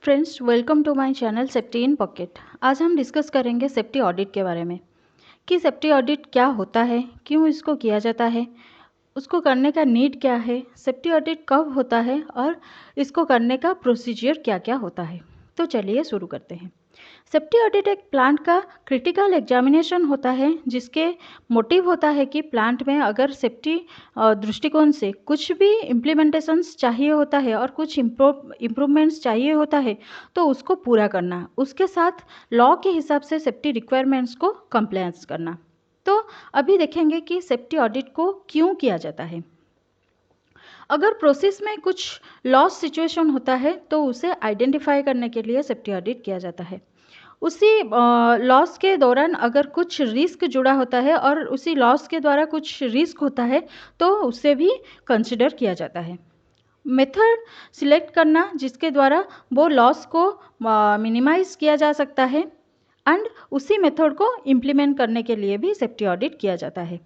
Friends, welcome to my channel safety in pocket. आज हम discuss करेंगे सेफ्टी ऑडिट के बारे में कि सेफ्टी ऑडिट क्या होता है, क्यों इसको किया जाता है, उसको करने का नीड क्या है, सेफ्टी ऑडिट कब होता है और इसको करने का प्रोसीजर क्या क्या होता है। तो चलिए शुरू करते हैं। सेफ्टी ऑडिट एक प्लांट का क्रिटिकल एग्जामिनेशन होता है जिसके मोटिव होता है कि प्लांट में अगर सेफ्टी दृष्टिकोण से कुछ भी इम्प्लीमेंटेशंस चाहिए होता है और कुछ इम्प्रूवमेंट्स चाहिए होता है तो उसको पूरा करना, उसके साथ लॉ के हिसाब से सेफ्टी रिक्वायरमेंट्स को कंप्लायंस करना। तो अभी देखेंगे कि सेफ्टी ऑडिट को क्यों किया जाता है। अगर प्रोसेस में कुछ लॉस सिचुएशन होता है तो उसे आइडेंटिफाई करने के लिए सेफ्टी ऑडिट किया जाता है। उसी लॉस के दौरान अगर कुछ रिस्क जुड़ा होता है और उसी लॉस के द्वारा कुछ रिस्क होता है तो उसे भी कंसिडर किया जाता है। मेथड सिलेक्ट करना जिसके द्वारा वो लॉस को मिनिमाइज किया जा सकता है एंड उसी मेथड को इम्प्लीमेंट करने के लिए भी सेफ्टी ऑडिट किया जाता है।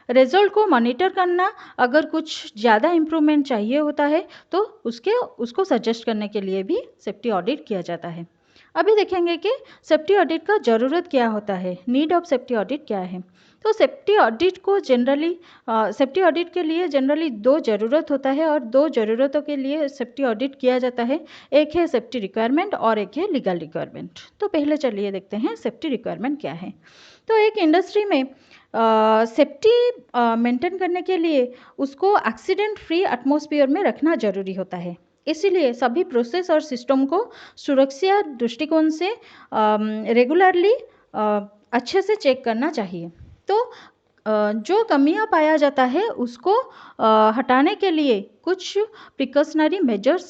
रिजल्ट को मॉनिटर करना, अगर कुछ ज़्यादा इम्प्रूवमेंट चाहिए होता है तो उसको सजेस्ट करने के लिए भी सेफ्टी ऑडिट किया जाता है। अभी देखेंगे कि सेफ्टी ऑडिट का ज़रूरत क्या होता है, नीड ऑफ सेफ्टी ऑडिट क्या है। तो सेफ्टी ऑडिट को जनरली सेफ्टी ऑडिट के लिए जनरली दो ज़रूरत होता है और दो ज़रूरतों के लिए सेफ्टी ऑडिट किया जाता है। एक है सेफ्टी रिक्वायरमेंट और एक है लीगल रिक्वायरमेंट। तो पहले चलिए देखते हैं सेफ्टी रिक्वायरमेंट क्या है। तो एक इंडस्ट्री में सेफ्टी मेंटेन करने के लिए उसको एक्सीडेंट फ्री एटमॉस्फेयर में रखना ज़रूरी होता है। इसीलिए सभी प्रोसेस और सिस्टम को सुरक्षा दृष्टिकोण से रेगुलरली अच्छे से चेक करना चाहिए। तो जो कमियां पाया जाता है उसको हटाने के लिए कुछ प्रिकॉशनरी मेजर्स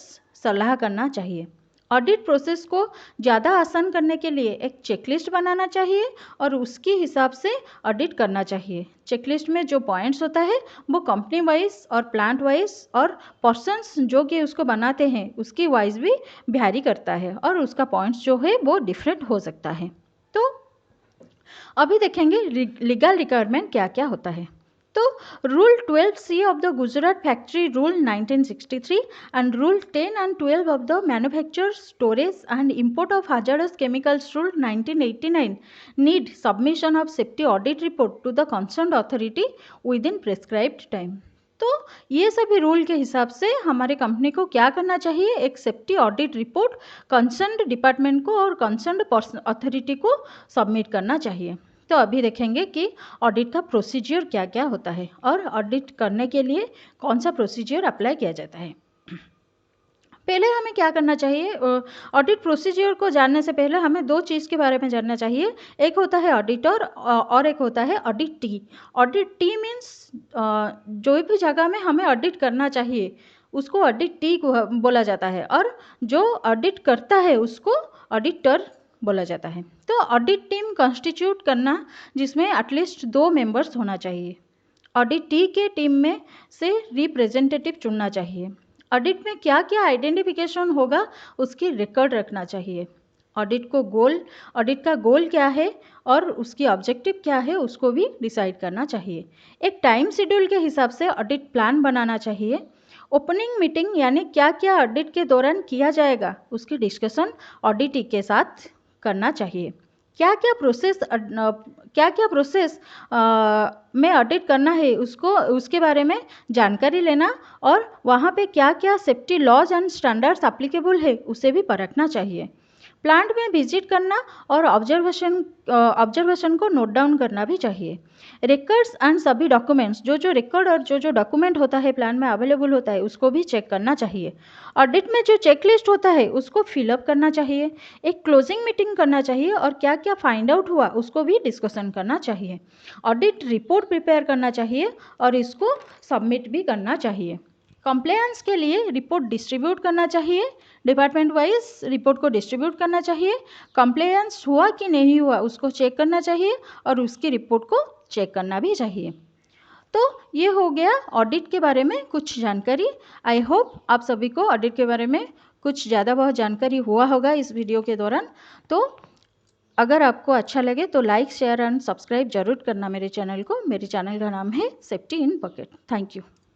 सलाह करना चाहिए। ऑडिट प्रोसेस को ज़्यादा आसान करने के लिए एक चेकलिस्ट बनाना चाहिए और उसके हिसाब से ऑडिट करना चाहिए। चेकलिस्ट में जो पॉइंट्स होता है वो कंपनी वाइज और प्लांट वाइज और पर्सन्स जो कि उसको बनाते हैं उसकी वाइज भी वैरी करता है और उसका पॉइंट्स जो है वो डिफरेंट हो सकता है। तो अभी देखेंगे लीगल रिक्वायरमेंट क्या क्या होता है। तो rule 12C of the Gujarat factory rule 1963 and rule 10 and 12 of the manufacture storage and import of hazardous chemicals rule 1989 need submission of safety audit report to the concerned authority within prescribed time. तो ये सभी rule के हिसाब से हमारे company को क्या करना चाहिए, एक safety audit report concerned department को और कंसर्न्ड अथॉरिटी को सबमिट करना चाहिए। तो अभी देखेंगे कि ऑडिट का प्रोसीजर क्या क्या होता है और ऑडिट करने के लिए कौन सा प्रोसीजर अप्लाई किया जाता है। पहले हमें क्या करना चाहिए, ऑडिट प्रोसीजर को जानने से पहले हमें दो चीज़ के बारे में जानना चाहिए। एक होता है ऑडिटर और एक होता है ऑडिटी। ऑडिटी मीन्स जो भी जगह में हमें ऑडिट करना चाहिए उसको ऑडिटी बोला जाता है और जो ऑडिट करता है उसको ऑडिटर बोला जाता है। तो ऑडिट टीम कॉन्स्टिट्यूट करना जिसमें एटलीस्ट 2 मेंबर्स होना चाहिए। ऑडिटी के टीम में से रिप्रेजेंटेटिव चुनना चाहिए। ऑडिट में क्या क्या आइडेंटिफिकेशन होगा उसकी रिकॉर्ड रखना चाहिए। ऑडिट का गोल क्या है और उसकी ऑब्जेक्टिव क्या है उसको भी डिसाइड करना चाहिए। एक टाइम शेड्यूल के हिसाब से ऑडिट प्लान बनाना चाहिए। ओपनिंग मीटिंग यानी क्या क्या ऑडिट के दौरान किया जाएगा उसकी डिस्कशन ऑडिटी के साथ करना चाहिए। क्या क्या प्रोसेस में ऑडिट करना है उसके बारे में जानकारी लेना और वहाँ पे क्या क्या safety laws and standards applicable है उसे भी परखना चाहिए। प्लांट में विजिट करना और ऑब्जर्वेशन को नोट डाउन करना भी चाहिए। रिकॉर्ड्स एंड सभी डॉक्यूमेंट्स जो रिकॉर्ड और जो डॉक्यूमेंट होता है प्लान में अवेलेबल होता है उसको भी चेक करना चाहिए। ऑडिट में जो चेकलिस्ट होता है उसको फिलअप करना चाहिए। एक क्लोजिंग मीटिंग करना चाहिए और क्या क्या फाइंड आउट हुआ उसको भी डिस्कशन करना चाहिए। ऑडिट रिपोर्ट प्रिपेयर करना चाहिए और इसको सबमिट भी करना चाहिए। कंप्लायंस के लिए रिपोर्ट डिस्ट्रीब्यूट करना चाहिए, डिपार्टमेंट वाइज रिपोर्ट को डिस्ट्रीब्यूट करना चाहिए। कंप्लायंस हुआ कि नहीं हुआ उसको चेक करना चाहिए और उसकी रिपोर्ट को चेक करना भी चाहिए। तो ये हो गया ऑडिट के बारे में कुछ जानकारी। आई होप आप सभी को ऑडिट के बारे में कुछ ज़्यादा बहुत जानकारी हुआ होगा इस वीडियो के दौरान। तो अगर आपको अच्छा लगे तो लाइक शेयर एंड सब्सक्राइब जरूर करना मेरे चैनल को। मेरे चैनल का नाम है safety in pocket. Thank you.